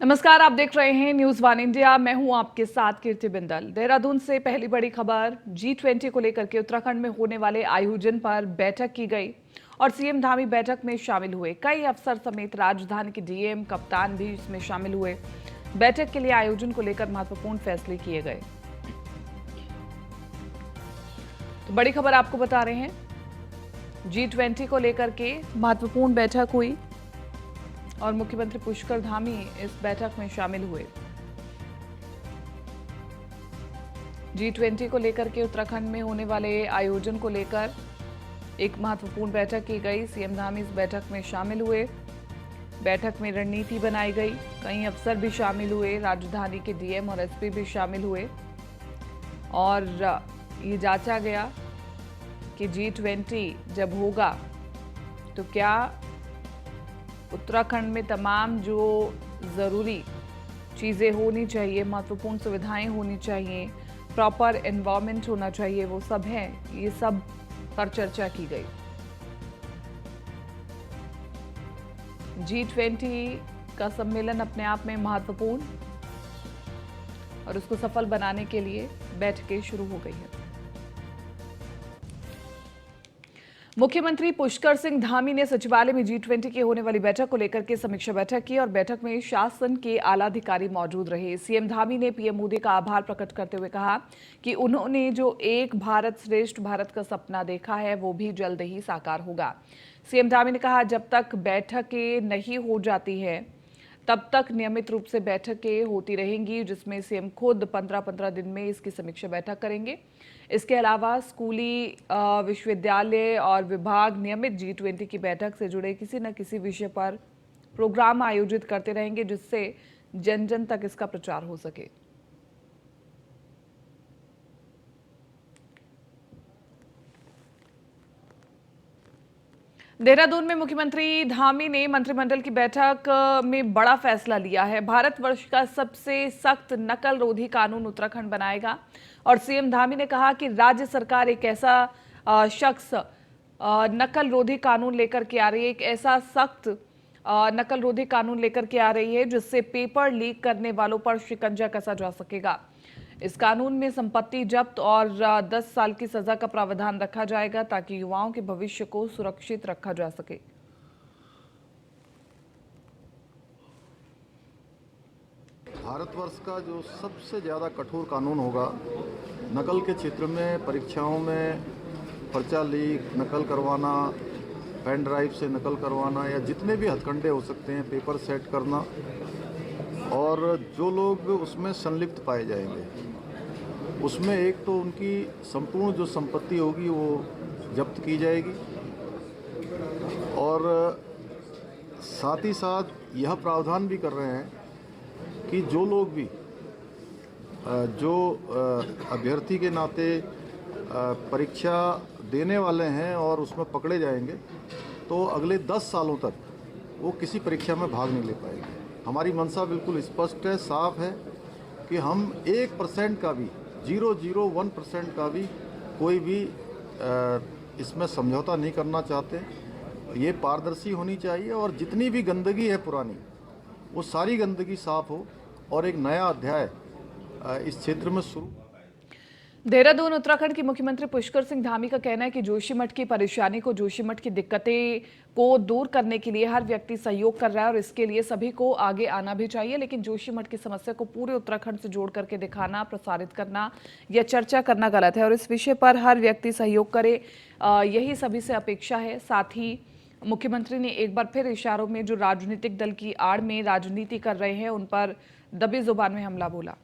नमस्कार, आप देख रहे हैं न्यूज वन इंडिया। मैं हूं आपके साथ कीर्ति बिंदल। देहरादून से पहली बड़ी खबर, G20 को लेकर के उत्तराखंड में होने वाले आयोजन पर बैठक की गई और सीएम धामी बैठक में शामिल हुए। कई अफसर समेत राजधानी के डीएम, कप्तान भी इसमें शामिल हुए। बैठक के लिए आयोजन को लेकर महत्वपूर्ण फैसले किए गए। तो बड़ी खबर आपको बता रहे हैं, G20 को लेकर के महत्वपूर्ण बैठक हुई और मुख्यमंत्री पुष्कर धामी इस बैठक में शामिल हुए। G20 को लेकर के उत्तराखंड में होने वाले आयोजन को लेकर एक महत्वपूर्ण बैठक की गई। सीएम धामी इस बैठक में शामिल हुए। बैठक में रणनीति बनाई गई। कई अफसर भी शामिल हुए, राजधानी के डीएम और एसपी भी शामिल हुए और ये जांचा गया कि G20 जब होगा तो क्या उत्तराखंड में तमाम जो ज़रूरी चीज़ें होनी चाहिए, महत्वपूर्ण सुविधाएं होनी चाहिए, प्रॉपर एनवायरनमेंट होना चाहिए, वो सब है। ये सब पर चर्चा की गई। G20 का सम्मेलन अपने आप में महत्वपूर्ण और उसको सफल बनाने के लिए बैठकें शुरू हो गई है। मुख्यमंत्री पुष्कर सिंह धामी ने सचिवालय में G20 की होने वाली बैठक को लेकर के समीक्षा बैठक की और बैठक में शासन के आला अधिकारी मौजूद रहे। सीएम धामी ने पीएम मोदी का आभार प्रकट करते हुए कहा कि उन्होंने जो एक भारत श्रेष्ठ भारत का सपना देखा है वो भी जल्द ही साकार होगा। सीएम धामी ने कहा, जब तक बैठकें नहीं हो जाती है तब तक नियमित रूप से बैठकें होती रहेंगी, जिसमें सीएम खुद 15-15 दिन में इसकी समीक्षा बैठक करेंगे। इसके अलावा स्कूली, विश्वविद्यालय और विभाग नियमित G20 की बैठक से जुड़े किसी न किसी विषय पर प्रोग्राम आयोजित करते रहेंगे, जिससे जन जन तक इसका प्रचार हो सके। देहरादून में मुख्यमंत्री धामी ने मंत्रिमंडल की बैठक में बड़ा फैसला लिया है। भारतवर्ष का सबसे सख्त नकल रोधी कानून उत्तराखंड बनाएगा और सीएम धामी ने कहा कि राज्य सरकार एक ऐसा शख्स नकल रोधी कानून लेकर के आ रही है, एक ऐसा सख्त नकल रोधी कानून लेकर के आ रही है जिससे पेपर लीक करने वालों पर शिकंजा कसा जा सकेगा। इस कानून में संपत्ति जब्त और 10 साल की सजा का प्रावधान रखा जाएगा ताकि युवाओं के भविष्य को सुरक्षित रखा जा सके। भारतवर्ष का जो सबसे ज़्यादा कठोर कानून होगा नकल के क्षेत्र में, परीक्षाओं में पर्चा लीक, नकल करवाना, पेन ड्राइव से नकल करवाना या जितने भी हथकंडे हो सकते हैं, पेपर सेट करना, और जो लोग उसमें संलिप्त पाए जाएंगे उसमें एक तो उनकी संपूर्ण जो संपत्ति होगी वो जब्त की जाएगी और साथ ही साथ यह प्रावधान भी कर रहे हैं कि जो लोग भी जो अभ्यर्थी के नाते परीक्षा देने वाले हैं और उसमें पकड़े जाएंगे तो अगले 10 सालों तक वो किसी परीक्षा में भाग नहीं ले पाएंगे। हमारी मंशा बिल्कुल स्पष्ट है, साफ है कि हम 1% का भी 0.01% का भी कोई भी इसमें समझौता नहीं करना चाहते। ये पारदर्शी होनी चाहिए और जितनी भी गंदगी है पुरानी वो सारी गंदगी साफ हो और एक नया अध्याय इस क्षेत्र में शुरू। देहरादून उत्तराखंड के मुख्यमंत्री पुष्कर सिंह धामी का कहना है कि जोशीमठ की परेशानी को, जोशीमठ की दिक्कतें को दूर करने के लिए हर व्यक्ति सहयोग कर रहा है और इसके लिए सभी को आगे आना भी चाहिए। लेकिन जोशीमठ की समस्या को पूरे उत्तराखंड से जोड़ करके दिखाना, प्रसारित करना या चर्चा करना गलत है और इस विषय पर हर व्यक्ति सहयोग करे, यही सभी से अपेक्षा है। साथ ही मुख्यमंत्री ने एक बार फिर इशारों में जो राजनीतिक दल की आड़ में राजनीति कर रहे हैं उन पर दबी जुबान में हमला बोला।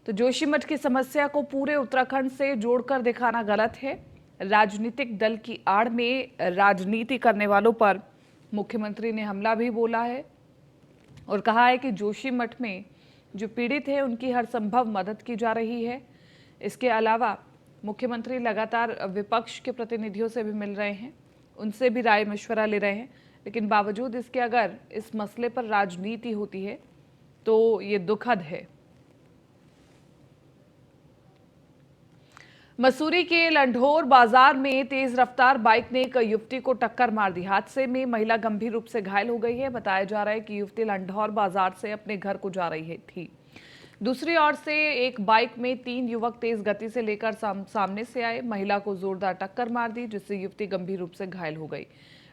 तो जोशीमठ की समस्या को पूरे उत्तराखंड से जोड़कर दिखाना गलत है। राजनीतिक दल की आड़ में राजनीति करने वालों पर मुख्यमंत्री ने हमला भी बोला है और कहा है कि जोशीमठ में जो पीड़ित हैं उनकी हर संभव मदद की जा रही है। इसके अलावा मुख्यमंत्री लगातार विपक्ष के प्रतिनिधियों से भी मिल रहे हैं, उनसे भी राय मशवरा ले रहे हैं, लेकिन बावजूद इसके अगर इस मसले पर राजनीति होती है तो ये दुखद है। मसूरी के लंढोर बाजार में तेज रफ्तार बाइक ने एक युवती को टक्कर मार दी। हादसे में महिला गंभीर रूप से घायल हो गई है। बताया जा रहा है कि युवती लंढोर बाजार से अपने घर को जा रही थी। दूसरी ओर से एक बाइक में 3 युवक तेज गति से लेकर सामने से आए, महिला को जोरदार टक्कर मार दी, जिससे युवती गंभीर रूप से घायल हो गई।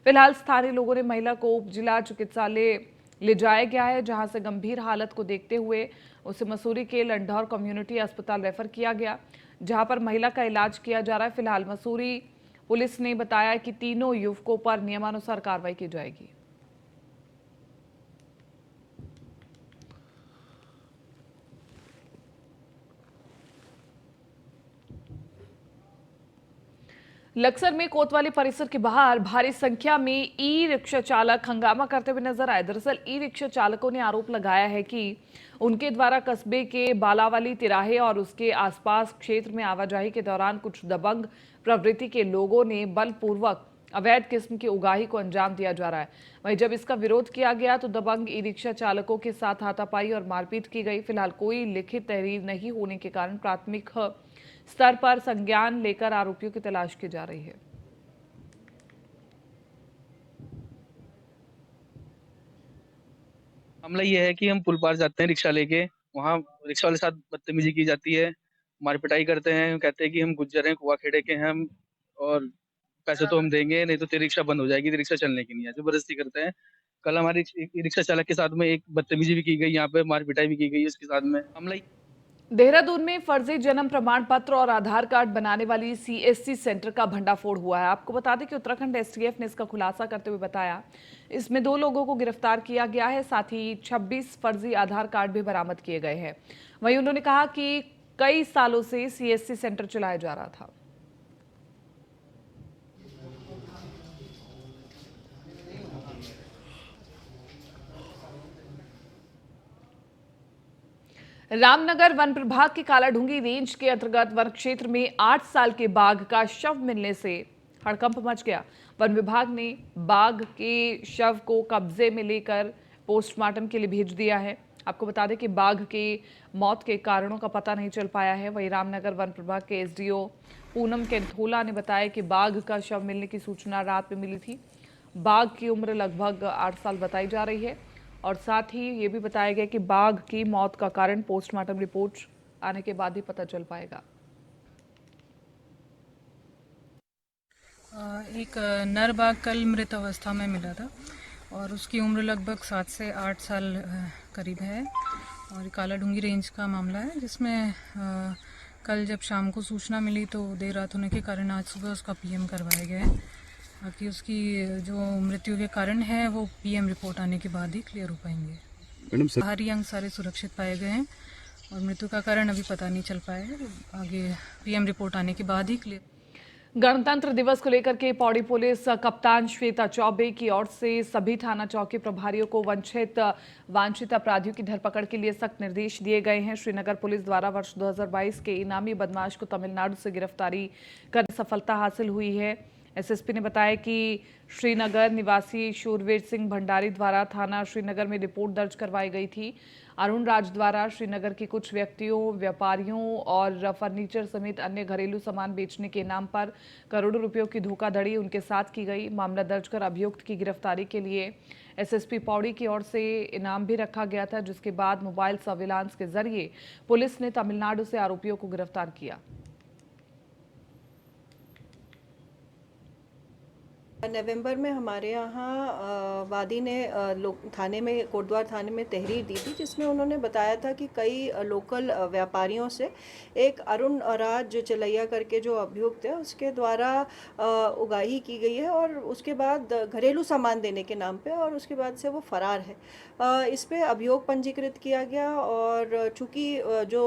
फिलहाल स्थानीय लोगों ने महिला को उप जिला चिकित्सालय ले जाया गया है, जहां से गंभीर हालत को देखते हुए उसे मसूरी के लंढौर कम्युनिटी अस्पताल रेफर किया गया, जहां पर महिला का इलाज किया जा रहा है। फिलहाल मसूरी पुलिस ने बताया कि तीनों युवकों पर नियमानुसार कार्रवाई की जाएगी। लक्सर में कोतवाली परिसर के बाहर भारी संख्या में ई रिक्शा चालक हंगामा करते हुए नजर आए। दरअसल ई रिक्शा चालकों ने आरोप लगाया है कि उनके द्वारा कस्बे के बालावाली तिराहे और उसके आसपास क्षेत्र में आवाजाही के दौरान कुछ दबंग प्रवृत्ति के लोगों ने बलपूर्वक अवैध किस्म की उगाही को अंजाम दिया जा रहा है। वहीं जब इसका विरोध किया गया तो दबंग ई रिक्शा चालकों के साथ हाथापाई और मारपीट की गई। फिलहाल कोई लिखित तहरीर नहीं होने के कारण प्राथमिक स्तर पर संज्ञान लेकर आरोपियों की तलाश की जा रही है। मामला ये है कि हम पुल पार जाते हैं रिक्शा लेके, वहाँ रिक्शा वाले के साथ बदतमीजी की जाती है, मार पिटाई करते हैं, कहते हैं कि हम गुज्जर हैं, कुआ खेड़े के हैं हम, और पैसे तो हम देंगे नहीं तो तेरी रिक्शा बंद हो जाएगी, तेरी रिक्शा चलने की नहीं है, जबरदस्ती करते हैं। कल हमारी रिक्शा चालक के साथ में एक बदतमीजी भी की गई, यहाँ पे मार पिटाई भी की गई उसके साथ में। मामला देहरादून में फर्जी जन्म प्रमाण पत्र और आधार कार्ड बनाने वाली सीएससी सेंटर का भंडाफोड़ हुआ है। आपको बता दें कि उत्तराखंड एसटीएफ ने इसका खुलासा करते हुए बताया इसमें 2 लोगों को गिरफ्तार किया गया है, साथ ही 26 फर्जी आधार कार्ड भी बरामद किए गए हैं। वहीं उन्होंने कहा कि कई सालों से सीएससी सेंटर चलाया जा रहा था। रामनगर वन प्रभाग के कालाढूंगी रेंज के अंतर्गत वन क्षेत्र में 8 साल के बाघ का शव मिलने से हड़कंप मच गया। वन विभाग ने बाघ के शव को कब्जे में लेकर पोस्टमार्टम के लिए भेज दिया है। आपको बता दें कि बाघ के मौत के कारणों का पता नहीं चल पाया है। वहीं रामनगर वन प्रभाग के एसडीओ पूनम केंथोला ने बताया कि बाघ का शव मिलने की सूचना रात में मिली थी। बाघ की उम्र लगभग 8 साल बताई जा रही है और साथ ही ये भी बताया गया कि बाघ की मौत का कारण पोस्टमार्टम रिपोर्ट आने के बाद ही पता चल पाएगा। एक नर बाघ कल मृत अवस्था में मिला था और उसकी उम्र लगभग 7 से 8 साल करीब है और कालाढूंगी रेंज का मामला है, जिसमें कल जब शाम को सूचना मिली तो देर रात होने के कारण आज सुबह उसका पीएम करवाया गया है। बाकी उसकी जो मृत्यु के कारण है वो पीएम रिपोर्ट आने के बाद ही क्लियर हो पाएंगे। बाहरी अंग सारे सुरक्षित पाए गए हैं और मृत्यु का कारण अभी पता नहीं चल पाया है, आगे पीएम रिपोर्ट आने के बाद ही क्लियर। गणतंत्र दिवस को लेकर के पौड़ी पुलिस कप्तान श्वेता चौबे की ओर से सभी थाना चौकी प्रभारियों को वांछित अपराधियों की धरपकड़ के लिए सख्त निर्देश दिए गए हैं। श्रीनगर पुलिस द्वारा वर्ष 2022 के इनामी बदमाश को तमिलनाडु से गिरफ्तारी कर सफलता हासिल हुई है। एसएसपी ने बताया कि श्रीनगर निवासी शूरवीर सिंह भंडारी द्वारा थाना श्रीनगर में रिपोर्ट दर्ज करवाई गई थी। अरुण राज द्वारा श्रीनगर के कुछ व्यक्तियों, व्यापारियों और फर्नीचर समेत अन्य घरेलू सामान बेचने के नाम पर करोड़ों रुपयों की धोखाधड़ी उनके साथ की गई। मामला दर्ज कर अभियुक्त की गिरफ्तारी के लिए एसएसपी पौड़ी की ओर से इनाम भी रखा गया था, जिसके बाद मोबाइल सर्विलांस के जरिए पुलिस ने तमिलनाडु से आरोपियों को गिरफ्तार किया। नवंबर में हमारे यहाँ वादी ने थाने में कोटद्वार थाने में तहरीर दी थी, जिसमें उन्होंने बताया था कि कई लोकल व्यापारियों से एक अरुण राज चलैया करके जो अभियुक्त है उसके द्वारा उगाही की गई है और उसके बाद घरेलू सामान देने के नाम पे, और उसके बाद से वो फरार है। इस पे अभियोग पंजीकृत किया गया और चूँकि जो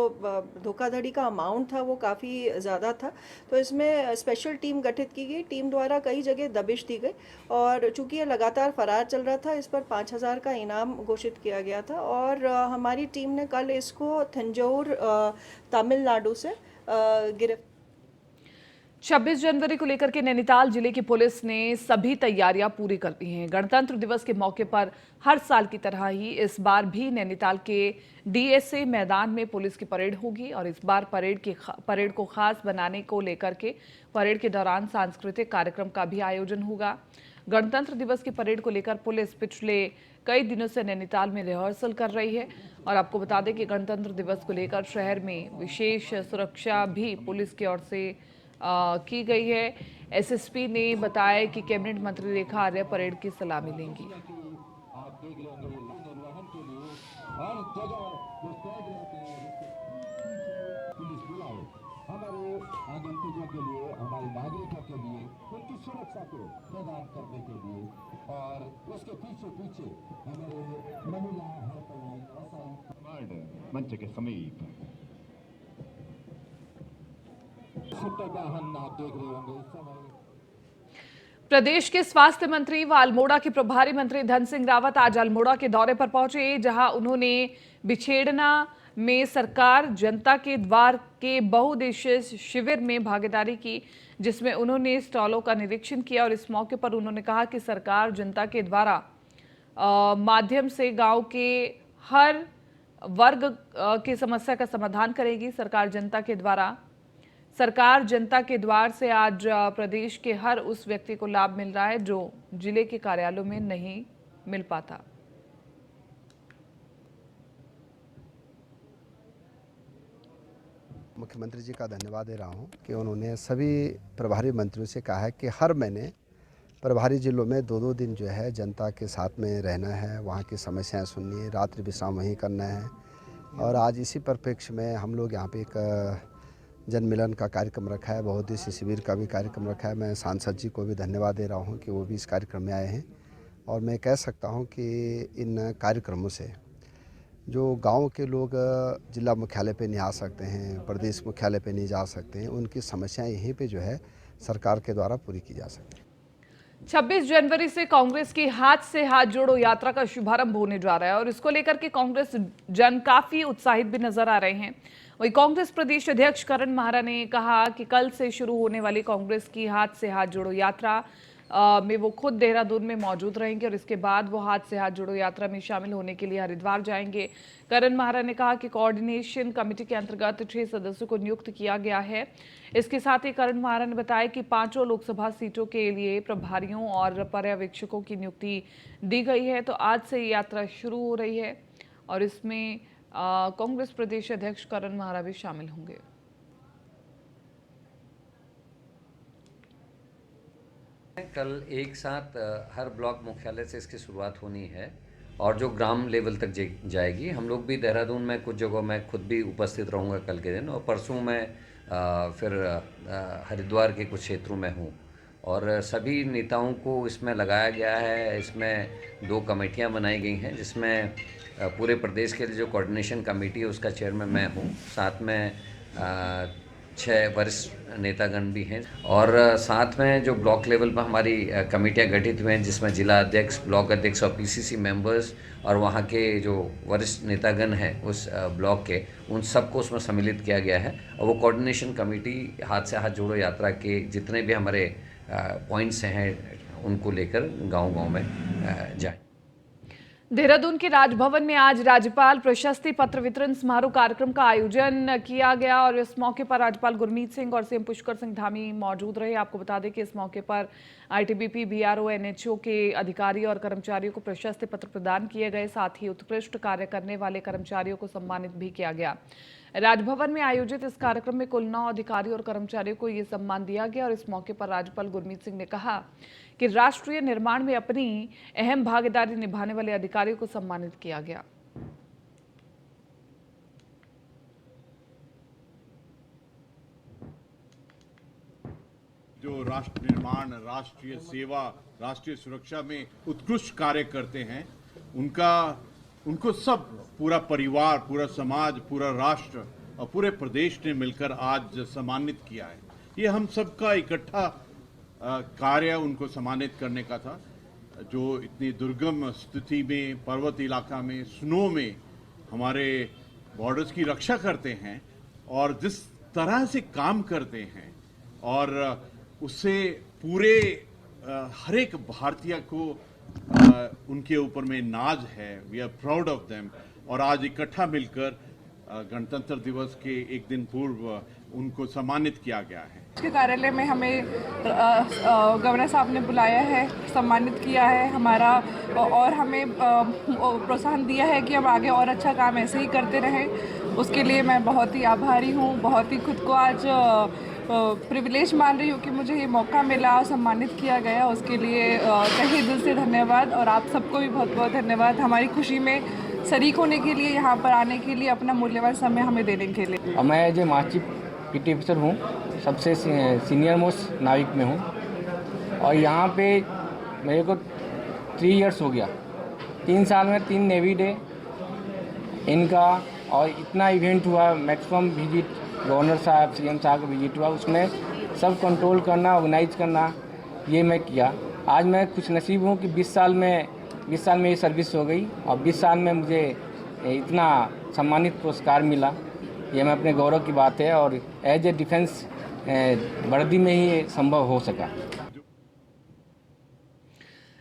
धोखाधड़ी का अमाउंट था वो काफ़ी ज़्यादा था, तो इसमें स्पेशल टीम गठित की गई। टीम द्वारा कई जगह दबिश दी गई और चूंकि ये लगातार फरार चल रहा था, इस पर 5,000 का इनाम घोषित किया गया था और हमारी टीम ने कल इसको तंजौर तमिलनाडु से गिरफ्तार। 26 जनवरी को लेकर के नैनीताल जिले की पुलिस ने सभी तैयारियां पूरी कर ली हैं। गणतंत्र दिवस के मौके पर हर साल की तरह ही इस बार भी नैनीताल के डीएसए मैदान में पुलिस की परेड होगी और इस बार परेड को खास बनाने को लेकर के परेड के दौरान सांस्कृतिक कार्यक्रम का भी आयोजन होगा। गणतंत्र दिवस की परेड को लेकर पुलिस पिछले कई दिनों से नैनीताल में रिहर्सल कर रही है और आपको बता दें कि गणतंत्र दिवस को लेकर शहर में विशेष सुरक्षा भी पुलिस की ओर से की गई है। एसएसपी ने बताया कि कैबिनेट मंत्री रेखा आर्य परेड की सलामी लेंगी। हमारे आगंतुकों के लिए, हमारे नागरिकों के लिए, उनकी सुरक्षा को प्रदान करने के लिए और उसके पीछे पीछे हमारे महिला हेल्पलाइन मंच के समीप वाहन आप देख रहे होंगे इस समय। प्रदेश के स्वास्थ्य मंत्री व अल्मोड़ा के प्रभारी मंत्री धन सिंह रावत आज अल्मोड़ा के दौरे पर पहुंचे, जहां उन्होंने बिछेड़ना में सरकार जनता के द्वार के बहुउद्देशीय शिविर में भागीदारी की, जिसमें उन्होंने स्टॉलों का निरीक्षण किया और इस मौके पर उन्होंने कहा कि सरकार जनता के द्वारा माध्यम से गांव के हर वर्ग की समस्या का समाधान करेगी। सरकार जनता के द्वार से आज प्रदेश के हर उस व्यक्ति को लाभ मिल रहा है जो जिले के कार्यालयों में नहीं मिल पाता। मुख्यमंत्री जी का धन्यवाद दे रहा हूं कि उन्होंने सभी प्रभारी मंत्रियों से कहा है कि हर महीने प्रभारी जिलों में 2-2 दिन जो है जनता के साथ में रहना है, वहां की समस्याएं सुननी है, रात्रि विश्राम वहीं करना है। और आज इसी परिप्रेक्ष्य में हम लोग यहाँ पे एक जन मिलन का कार्यक्रम रखा है, बहुउद्देशीय शिविर का भी कार्यक्रम रखा है। मैं सांसद जी को भी धन्यवाद दे रहा हूँ कि वो भी इस कार्यक्रम में आए हैं और मैं कह सकता हूँ कि इन कार्यक्रमों से जो गांव के लोग जिला मुख्यालय पे नहीं आ सकते हैं, प्रदेश मुख्यालय पे नहीं जा सकते हैं, उनकी समस्याएं यहीं पे जो है सरकार के द्वारा पूरी की जा सकती है। 26 जनवरी से कांग्रेस की हाथ से हाथ जोड़ो यात्रा का शुभारंभ होने जा रहा है और इसको लेकर के कांग्रेस जन काफी उत्साहित भी नजर आ रहे हैं। वहीं कांग्रेस प्रदेश अध्यक्ष करण माहरा ने कहा कि कल से शुरू होने वाली कांग्रेस की हाथ से हाथ जोड़ो यात्रा में वो खुद देहरादून में मौजूद रहेंगे और इसके बाद वो हाथ से हाथ जोड़ो यात्रा में शामिल होने के लिए हरिद्वार जाएंगे। करण माहरा ने कहा कि कोऑर्डिनेशन कमेटी के अंतर्गत 6 सदस्यों को नियुक्त किया गया है। इसके साथ ही करण माहरा ने बताया कि 5 लोकसभा सीटों के लिए प्रभारियों और पर्यवेक्षकों की नियुक्ति दी गई है। तो आज से यात्रा शुरू हो रही है और इसमें कांग्रेस प्रदेश अध्यक्ष करण माहरा भी शामिल होंगे। कल एक साथ हर ब्लॉक मुख्यालय से इसकी शुरुआत होनी है और जो ग्राम लेवल तक जाएगी। हम लोग भी देहरादून में कुछ जगहों में खुद भी उपस्थित रहूँगा कल के दिन और परसों मैं फिर हरिद्वार के कुछ क्षेत्रों में हूँ और सभी नेताओं को इसमें लगाया गया है। इसमें 2 कमेटियाँ बनाई गई हैं जिसमें पूरे प्रदेश के लिए जो कोऑर्डिनेशन कमेटी है उसका चेयरमैन मैं हूँ, साथ में 6 वरिष्ठ नेतागण भी हैं और साथ में जो ब्लॉक लेवल पर हमारी कमेटियां गठित हुए हैं जिसमें जिला अध्यक्ष, ब्लॉक अध्यक्ष और पीसीसी मेंबर्स और वहां के जो वरिष्ठ नेतागण हैं उस ब्लॉक के, उन सबको उसमें सम्मिलित किया गया है और वो कोऑर्डिनेशन कमेटी हाथ से हाथ जोड़ो यात्रा के जितने भी हमारे पॉइंट्स हैं उनको लेकर गाँव-गाँव में जाए। देहरादून के राजभवन में आज राज्यपाल प्रशस्ति पत्र वितरण समारोह कार्यक्रम का आयोजन किया गया और इस मौके पर राज्यपाल गुरमीत सिंह और सीएम पुष्कर सिंह धामी मौजूद रहे। आपको बता दें कि इस मौके पर आईटीबीपी, बीआरओ, एनएचओ के अधिकारी और कर्मचारियों को प्रशस्ति पत्र प्रदान किए गए। साथ ही उत्कृष्ट कार्य करने वाले कर्मचारियों को सम्मानित भी किया गया। राजभवन में आयोजित इस कार्यक्रम में कुल 9 अधिकारियों और कर्मचारियों को ये सम्मान दिया गया और इस मौके पर राज्यपाल गुरमीत सिंह ने कहा कि राष्ट्रीय निर्माण में अपनी अहम भागीदारी निभाने वाले अधिकारियों को सम्मानित किया गया। जो राष्ट्र निर्माण, राष्ट्रीय सेवा, राष्ट्रीय सुरक्षा में उत्कृष्ट कार्य करते हैं उनको सब पूरा परिवार, पूरा समाज, पूरा राष्ट्र और पूरे प्रदेश ने मिलकर आज सम्मानित किया है। ये हम सबका इकट्ठा कार्य उनको सम्मानित करने का था, जो इतनी दुर्गम स्थिति में, पर्वत इलाका में, स्नो में हमारे बॉर्डर्स की रक्षा करते हैं और जिस तरह से काम करते हैं और उससे पूरे हर एक भारतीय को उनके ऊपर में नाज है। We are proud of them. और आज इकट्ठा मिलकर गणतंत्र दिवस के एक दिन पूर्व उनको सम्मानित किया गया है। के कार्यालय में हमें गवर्नर साहब ने बुलाया है, सम्मानित किया है हमारा, और हमें प्रोत्साहन दिया है कि हम आगे और अच्छा काम ऐसे ही करते रहें। उसके लिए मैं बहुत ही आभारी हूँ, बहुत ही खुद को आज प्रिविलेज मान रही हूँ कि मुझे ये मौका मिला और सम्मानित किया गया। उसके लिए तहे दिल से धन्यवाद, और आप सबको भी बहुत बहुत धन्यवाद हमारी खुशी में शरीक होने के लिए, यहाँ पर आने के लिए, अपना मूल्यवान समय हमें देने के लिए। मैं जो मार्चिप पीटी ऑफिसर हूँ, सबसे सीनियर मोस्ट नाविक में हूँ, और यहाँ पे मेरे को 3 इयर्स हो गया। 3 साल में 3 नेवी डे इनका, और इतना इवेंट हुआ, मैक्सिमम विजिट गवर्नर साहब, सीएम साहब का विजिट हुआ, उसमें सब कंट्रोल करना, ऑर्गेनाइज करना, ये मैं किया। आज मैं खुश नसीब हूँ कि 20 साल में ये सर्विस हो गई, और 20 साल में मुझे इतना सम्मानित पुरस्कार मिला। ये मैं अपने गौरव की बात है, और एज ए डिफेंस वर्दी में ही संभव हो सका।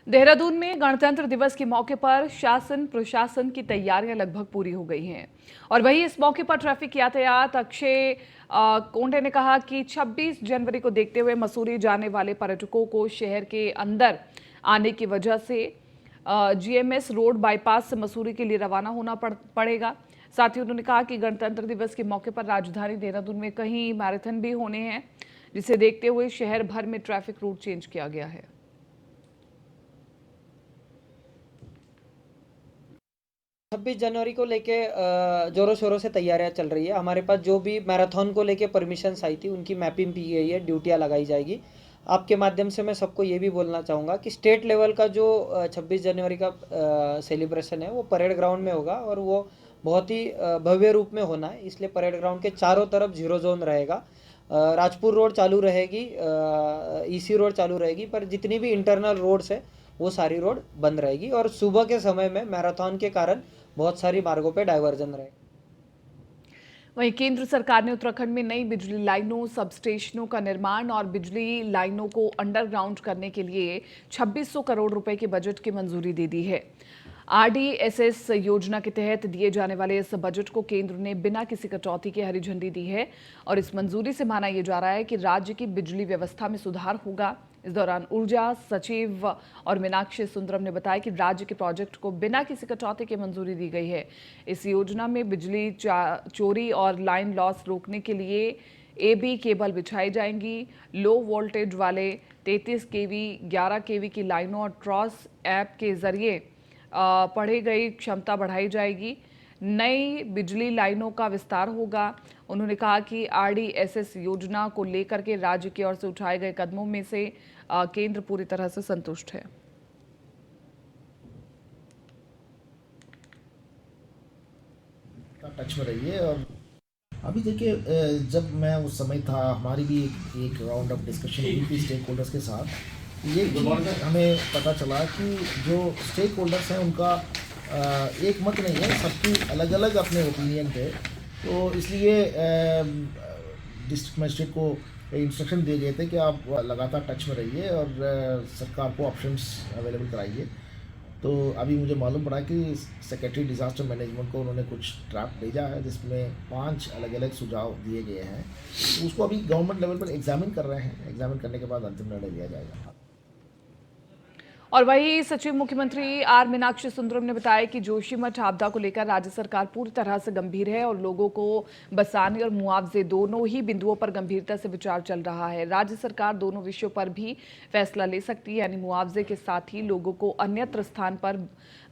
देहरादून में गणतंत्र दिवस के मौके पर शासन प्रशासन की तैयारियां लगभग पूरी हो गई हैं, और वहीं इस मौके पर ट्रैफिक यातायात अक्षय कोंडे ने कहा कि 26 जनवरी को देखते हुए मसूरी जाने वाले पर्यटकों को शहर के अंदर आने की वजह से जीएमएस रोड बाईपास से मसूरी के लिए रवाना होना पड़ेगा। साथ ही उन्होंने कहा कि गणतंत्र दिवस के मौके पर राजधानी देहरादून में कहीं मैराथन भी होने हैं, जिसे देखते हुए शहर भर में ट्रैफिक रूट चेंज किया गया है। 26 जनवरी को लेके जोरों शोरों से तैयारियां चल रही है। हमारे पास जो भी मैराथन को लेके परमिशंस आई थी, उनकी मैपिंग की गई है, ड्यूटियां लगाई जाएगी। आपके माध्यम से मैं सबको ये भी बोलना चाहूँगा कि स्टेट लेवल का जो 26 जनवरी का सेलिब्रेशन है वो परेड ग्राउंड में होगा, और वो बहुत ही भव्य रूप में होना है। इसलिए परेड ग्राउंड के चारों तरफ 0 जोन रहेगा। राजपुर रोड चालू रहेगी, ईसी रोड चालू रहेगी, पर जितनी भी इंटरनल रोड्स है वो सारी रोड बंद रहेगी। और सुबह के समय में मैराथन के कारण बहुत सारी मार्गों पे डाइवर्जन रहेगा। वहीं केंद्र सरकार ने उत्तराखंड में नई बिजली लाइनों, सब स्टेशनों का निर्माण और बिजली लाइनों को अंडरग्राउंड करने के लिए 2600 करोड़ रुपए के बजट की मंजूरी दे दी है। आरडीएसएस योजना के तहत दिए जाने वाले इस बजट को केंद्र ने बिना किसी कटौती के हरी झंडी दी है, और इस मंजूरी से माना यह जा रहा है कि राज्य की बिजली व्यवस्था में सुधार होगा। इस दौरान ऊर्जा सचिव और मीनाक्षी सुंदरम ने बताया कि राज्य के प्रोजेक्ट को बिना किसी कटौती के मंजूरी दी गई है। इस योजना में बिजली चोरी और लाइन लॉस रोकने के लिए एबी केबल बिछाई जाएंगी। लो वोल्टेज वाले 33 केवी, 11 केवी की लाइनों और ट्रॉस ऐप के जरिए पढ़ी गई क्षमता बढ़ाई जाएगी। नई बिजली लाइनों का विस्तार होगा। उन्होंने कहा कि आरडीएसएस योजना को लेकर के राज्य की ओर से उठाए गए कदमों में से केंद्र पूरी तरह से संतुष्ट है। टच में रहिए। और अभी देखिए, जब मैं उस समय था, हमारी भी एक राउंड ऑफ डिस्कशन हुई थी स्टेक होल्डर्स के साथ। ये हमें पता चला कि जो स्टेक होल्डर्स हैं उनका एक मत नहीं है, सबकी अलग अलग अपने ओपिनियन थे। तो इसलिए डिस्ट्रिक्ट मजिस्ट्रेट को इंस्ट्रक्शन दिए गए थे कि आप लगातार टच में रहिए और सरकार को ऑप्शंस अवेलेबल कराइए। तो अभी मुझे मालूम पड़ा कि सेक्रेटरी डिज़ास्टर मैनेजमेंट को उन्होंने कुछ ड्राफ्ट भेजा है, जिसमें 5 अलग अलग सुझाव दिए गए हैं। उसको अभी गवर्नमेंट लेवल पर एग्जामिन कर रहे हैं। एग्जामिन करने के बाद अंतिम निर्णय लिया जाएगा। और वही सचिव मुख्यमंत्री आर मीनाक्षी सुंदरम ने बताया कि जोशीमठ आपदा को लेकर राज्य सरकार पूरी तरह से गंभीर है और लोगों को बसाने और मुआवजे दोनों ही बिंदुओं पर गंभीरता से विचार चल रहा है। राज्य सरकार दोनों विषयों पर भी फैसला ले सकती है, यानी मुआवजे के साथ ही लोगों को अन्यत्र स्थान पर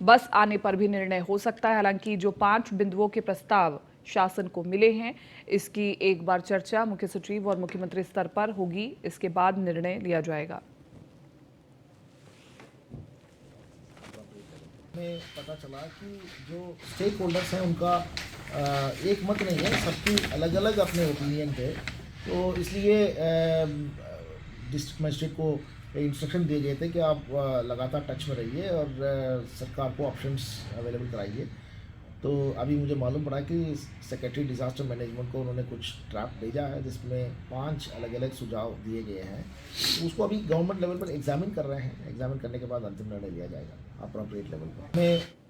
बस आने पर भी निर्णय हो सकता है। हालांकि जो 5 बिंदुओं के प्रस्ताव शासन को मिले हैं, इसकी एक बार चर्चा मुख्य सचिव और मुख्यमंत्री स्तर पर होगी, इसके बाद निर्णय लिया जाएगा। में पता चला कि जो स्टेक होल्डर्स हैं उनका एक मत नहीं है, सबकी अलग अलग अपने ओपिनियन थे। तो इसलिए डिस्ट्रिक्ट मजिस्ट्रेट को इंस्ट्रक्शन दिए गए थे कि आप लगातार टच में रहिए और सरकार को ऑप्शंस अवेलेबल कराइए। तो अभी मुझे मालूम पड़ा कि सेक्रेटरी डिज़ास्टर मैनेजमेंट को उन्होंने कुछ ड्राफ्ट भेजा है जिसमें 5 अलग अलग सुझाव दिए गए हैं। तो उसको अभी गवर्नमेंट लेवल पर एग्जामिन कर रहे हैं। एग्जामिन करने के बाद अंतिम निर्णय लिया जाएगा अप्रोप्रिएट लेवल पर।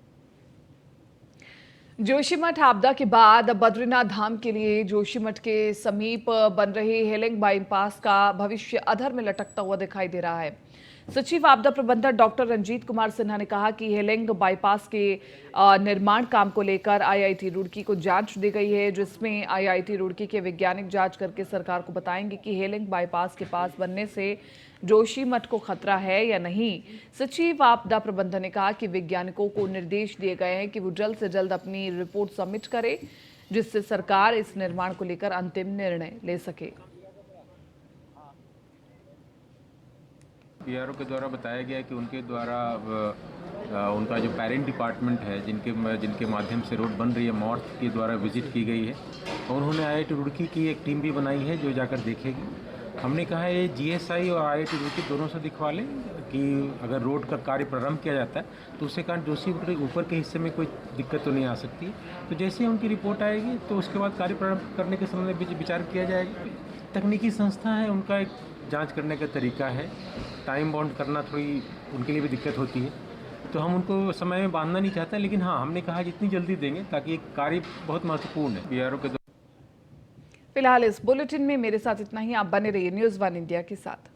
जोशीमठ आपदा के बाद अब बद्रीनाथ धाम के लिए जोशीमठ के समीप बन रहे हेलिंग बाईपास का भविष्य अधर में लटकता हुआ दिखाई दे रहा है। सचिव आपदा प्रबंधक डॉक्टर रंजीत कुमार सिन्हा ने कहा कि हेलिंग बाईपास के निर्माण काम को लेकर आईआईटी रुड़की को जांच दी गई है, जिसमें आईआईटी रुड़की के वैज्ञानिक जांच करके सरकार को बताएंगे कि हेलिंग बाईपास के पास बनने से जोशीमठ को खतरा है या नहीं। सचिव आपदा प्रबंधन ने कहा कि वैज्ञानिकों को निर्देश दिए गए हैं कि वो जल्द से जल्द अपनी रिपोर्ट सबमिट करे, जिससे सरकार इस निर्माण को लेकर अंतिम निर्णय ले सके। पीआरओ के द्वारा बताया गया कि उनके द्वारा उनका जो पेरेंट डिपार्टमेंट है जिनके माध्यम से रोड बन रही है, मॉर्थ के द्वारा विजिट की गई है और उन्होंने आईआईटी रुड़की की एक टीम भी बनाई है जो जाकर देखेगी। हमने कहा है जीएसआई और आईआईटी रुड़की दोनों से दिखवा लें कि अगर रोड का कार्य प्रारंभ किया जाता है तो उससे कारण जोशीमठ के ऊपर के हिस्से में कोई दिक्कत तो नहीं आ सकती। तो जैसे ही उनकी रिपोर्ट आएगी तो उसके बाद कार्य प्रारंभ करने के संबंध में विचार किया जाएगा। तकनीकी संस्था है, उनका एक जांच करने का तरीका है, टाइम बाउंड करना थोड़ी उनके लिए भी दिक्कत होती है, तो हम उनको समय में बांधना नहीं चाहते। लेकिन हाँ, हमने कहा जितनी जल्दी देंगे ताकि एक कार्य बहुत महत्वपूर्ण है पीआरओ के। फिलहाल इस बुलेटिन में मेरे साथ इतना ही। आप बने रहिए न्यूज़ 1 इंडिया के साथ।